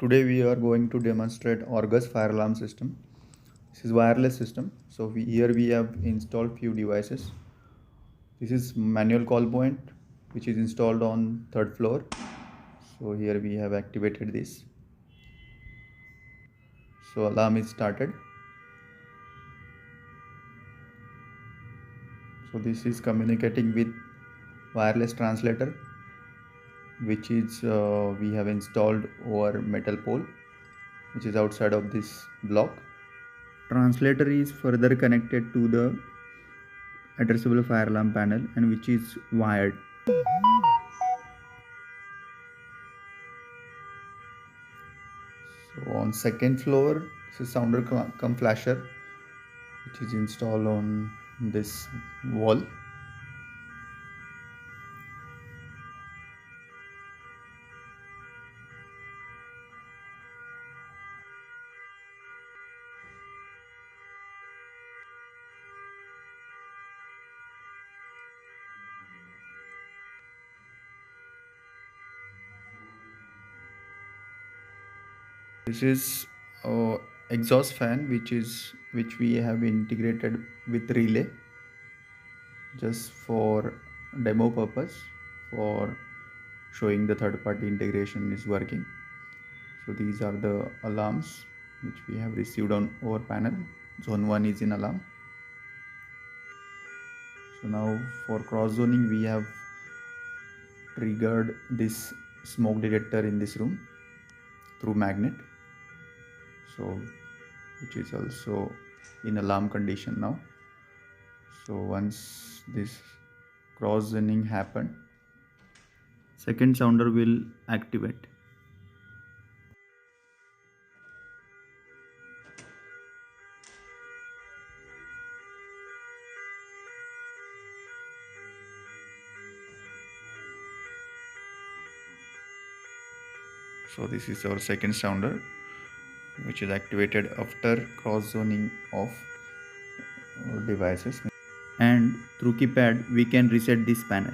Today we are going to demonstrate Orgus fire alarm system. This is wireless system. So here we have installed few devices. This is manual call point which is installed on third floor. So here we have activated this. So alarm is started. So this is communicating with wireless translator which is we have installed over metal pole which is outside of this block. Translator is further connected to the addressable fire alarm panel and which is wired. So on second floor, this is sounder cum flasher which is installed on this wall. This is exhaust fan which we have integrated with relay just for demo purpose, for showing the third party integration is working. So these are the alarms which we have received on our panel. Zone 1 is in alarm. So now for cross zoning we have triggered this smoke detector in this room through magnet, so which is also in alarm condition now. So once this cross zoning happen, second sounder will activate. So this is our second sounder which is activated after cross zoning of devices, and through keypad we can reset this panel.